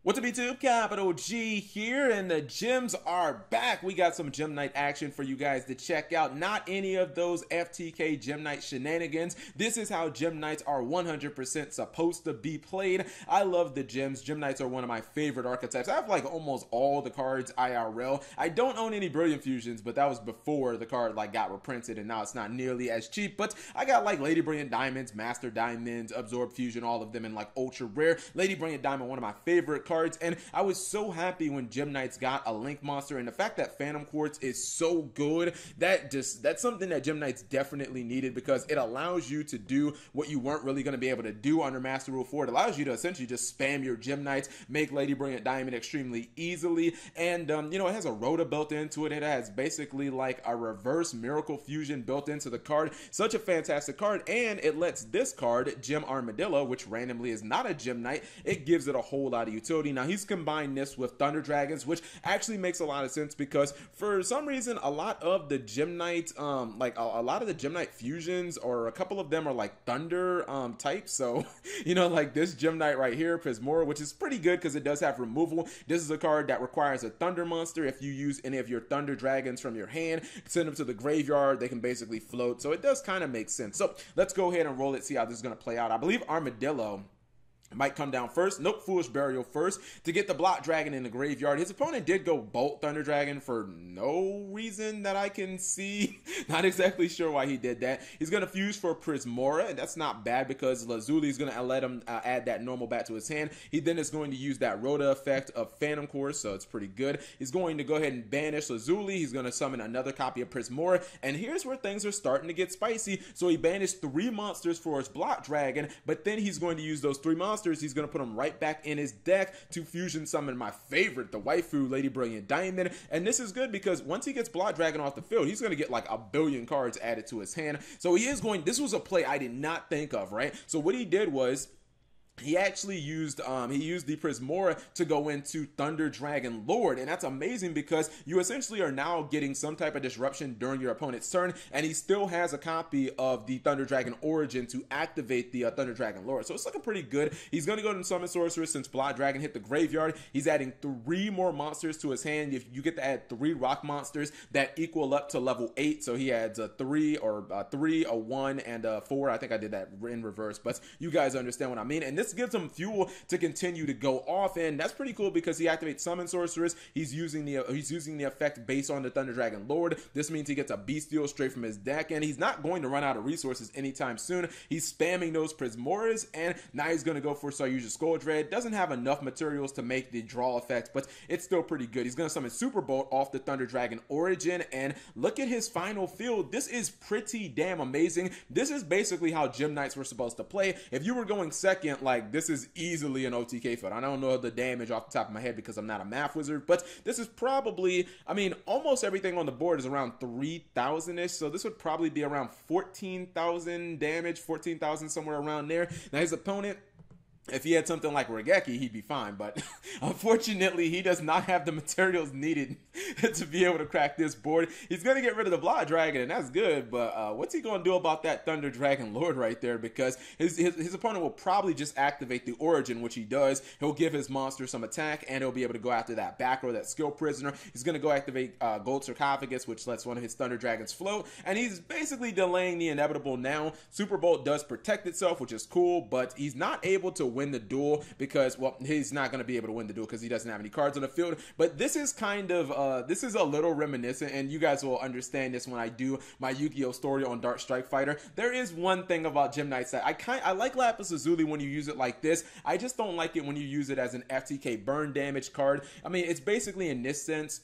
What's up YouTube? Capital G here, and the gyms are back. We got some gym night action for you guys to check out. Not any of those FTK gym night shenanigans. This is how gym nights are 100% supposed to be played. I love the gyms. Gym nights are one of my favorite archetypes. I have like almost all the cards IRL. I don't own any Brilliant Fusions, but that was before the card like got reprinted, and now it's not nearly as cheap. But I got like Lady Brilliant Diamonds, Master Diamonds, Absorb Fusion, all of them in like ultra rare. Lady Brilliant Diamond, one of my favorite cards. And I was so happy when Gym Nights got a Link Monster, and the fact that Phantom Quartz is so good, that's something that Gym Nights definitely needed, because it allows you to do what you weren't really going to be able to do under Master Rule 4. It allows you to essentially just spam your Gym Nights, make Lady Brilliant Diamond extremely easily, and you know, it has a Rhoda built into it. It has basically like a reverse Miracle Fusion built into the card. Such a fantastic card, and it lets this card, Gem Armadillo, which randomly is not a Gym Knight, it gives it a whole lot of utility. Now, he's combined this with Thunder Dragons, which actually makes a lot of sense, because for some reason, a lot of the Gym Knight, like a lot of the Gym Knight fusions, or a couple of them are like Thunder types. So, you know, like this Gym Knight right here, Prismora, which is pretty good because it does have removal. This is a card that requires a Thunder monster. If you use any of your Thunder Dragons from your hand, send them to the graveyard, they can basically float. So it does kind of make sense. So let's go ahead and roll it, see how this is going to play out. I believe Armadillo might come down first. Nope, Foolish Burial first to get the Block Dragon in the graveyard. His opponent did go Bolt Thunder Dragon for no reason that I can see. Not exactly sure why he did that. He's going to fuse for Prismora, and that's not bad because Lazuli is going to let him add that normal bat to his hand. He then is going to use that Rhoda effect of Phantom Quartz, so it's pretty good. He's going to go ahead and banish Lazuli. He's going to summon another copy of Prismora, and here's where things are starting to get spicy. So he banished 3 monsters for his Block Dragon, but then he's going to use those 3 monsters. He's going to put them right back in his deck to fusion summon my favorite, the waifu, Lady Brilliant Diamond. And this is good because once he gets Blood Dragon off the field, he's going to get like a billion cards added to his hand. So he is going, this was a play I did not think of, right? So what he did was, he actually used the Prismora to go into Thunder Dragon Lord, and that's amazing because you essentially are now getting some type of disruption during your opponent's turn, and he still has a copy of the Thunder Dragon Origin to activate the Thunder Dragon Lord. So it's looking pretty good. He's going to go to Summon Sorceress since Blood Dragon hit the graveyard. He's adding 3 more monsters to his hand. If you get to add 3 rock monsters that equal up to level 8, so he adds a 3, or a 3, a 1, and a 4. I think I did that in reverse, but you guys understand what I mean. And this gives him fuel to continue to go off, and that's pretty cool because he activates Summon Sorceress. He's using the effect based on the Thunder Dragon Lord. This means he gets a Bestial straight from his deck, and he's not going to run out of resources anytime soon. He's spamming those Prismoras, and now he's going to go for Saryuja Skull Dread. Doesn't have enough materials to make the draw effect, but it's still pretty good. He's going to summon Super Bolt off the Thunder Dragon Origin, and look at his final field. This is pretty damn amazing. This is basically how Gym Knights were supposed to play. If you were going second, like, this is easily an OTK field. I don't know the damage off the top of my head because I'm not a math wizard, but this is probably, I mean, almost everything on the board is around 3,000-ish, so this would probably be around 14,000 damage, 14,000, somewhere around there. Now his opponent, if he had something like Regeki, he'd be fine, but unfortunately, he does not have the materials needed to be able to crack this board. He's going to get rid of the Blood Dragon, and that's good, but what's he going to do about that Thunder Dragon Lord right there? Because his opponent will probably just activate the Origin, which he does. He'll give his monster some attack, and he'll be able to go after that back row, that Skill Prisoner. He's going to go activate Gold Sarcophagus, which lets one of his Thunder Dragons float, and he's basically delaying the inevitable now. Super Bolt does protect itself, which is cool, but he's not able to win the duel because, well, he's not going to be able to win the duel because he doesn't have any cards on the field. But this is kind of this is a little reminiscent, and you guys will understand this when I do my Yu-Gi-Oh story on Dark Strike Fighter. There is one thing about Gym Knights that I like Lapis Lazuli when you use it like this. I just don't like it when you use it as an FTK burn damage card. I mean, it's basically, in this sense,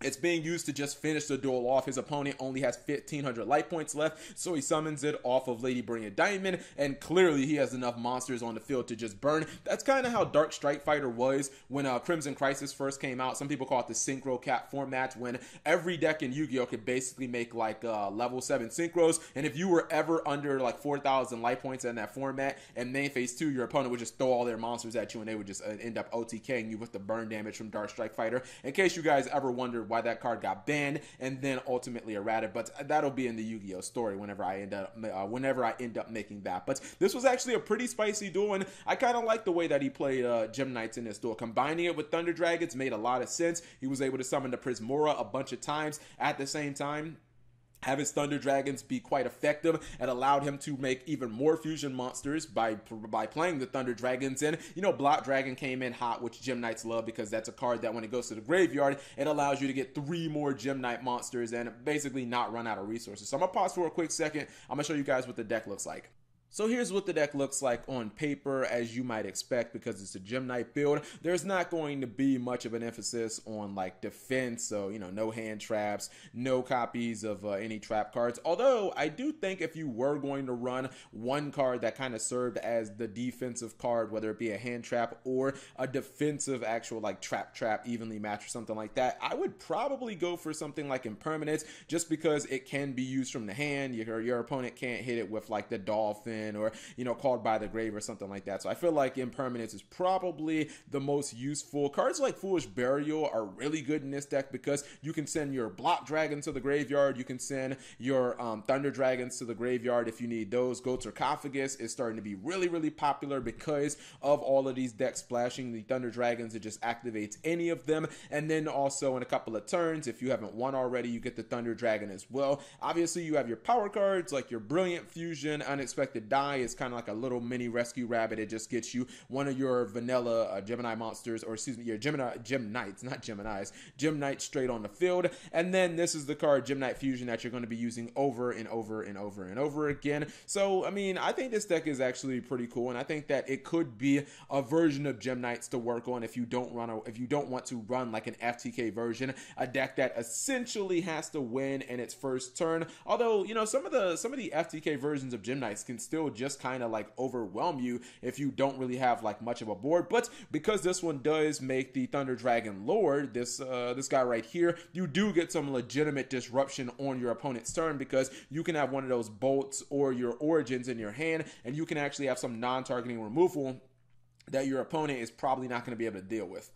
it's being used to just finish the duel off. His opponent only has 1,500 life points left, so he summons it off of Lady Brilliant Diamond, and clearly he has enough monsters on the field to just burn. That's kind of how Dark Strike Fighter was when Crimson Crisis first came out. Some people call it the Synchro Cap format, when every deck in Yu-Gi-Oh could basically make like level 7 synchros, and if you were ever under like 4,000 life points in that format, and main phase 2, your opponent would just throw all their monsters at you, and they would just end up OTKing you with the burn damage from Dark Strike Fighter. In case you guys ever wonder why that card got banned and then ultimately errated. But that'll be in the Yu-Gi-Oh story whenever I end up making that. But this was actually a pretty spicy duel, and I kind of like the way that he played Gem Knights in this duel. Combining it with Thunder Dragons made a lot of sense. He was able to summon the Prismora a bunch of times at the same time. Have his Thunder Dragons be quite effective and allowed him to make even more fusion monsters by playing the Thunder Dragons. And, you know, Block Dragon came in hot, which Gem Knights love because that's a card that when it goes to the graveyard, it allows you to get 3 more Gem Knight monsters and basically not run out of resources. So I'm going to pause for a quick second. I'm going to show you guys what the deck looks like. So here's what the deck looks like on paper, as you might expect, because it's a Gem Knight build. There's not going to be much of an emphasis on like defense, so you know, no hand traps, no copies of any trap cards. Although I do think if you were going to run one card that kind of served as the defensive card, whether it be a hand trap or a defensive actual like trap evenly match or something like that, I would probably go for something like Impermanence, just because it can be used from the hand. Your opponent can't hit it with like the Dolphin or, you know, Called by the Grave or something like that. So I feel like Impermanence is probably the most useful. Cards like Foolish Burial are really good in this deck because you can send your Block Dragon to the graveyard. You can send your Thunder Dragons to the graveyard if you need those. Goat Sarcophagus is starting to be really, really popular because of all of these decks splashing the Thunder Dragons. It just activates any of them. And then also in a couple of turns, if you haven't won already, you get the Thunder Dragon as well. Obviously, you have your power cards like your Brilliant Fusion, Unexpected Die is kind of like a little mini Rescue Rabbit. It just gets you one of your vanilla Gemini monsters, or excuse me, your Gem Knights, not Geminis, Gem Knights straight on the field. And then this is the card Gem Knight Fusion that you're going to be using over and over and over and over again. So, I mean, I think this deck is actually pretty cool, and I think that it could be a version of Gem Knights to work on if you don't want to run like an FTK version, a deck that essentially has to win in its first turn. Although, you know, some of the FTK versions of Gem Knights can still just kind of like overwhelm you if you don't really have like much of a board. But because this one does make the Thunder Dragon Lord, this guy right here, you do get some legitimate disruption on your opponent's turn, because you can have one of those bolts or your origins in your hand, and you can actually have some non-targeting removal that your opponent is probably not going to be able to deal with.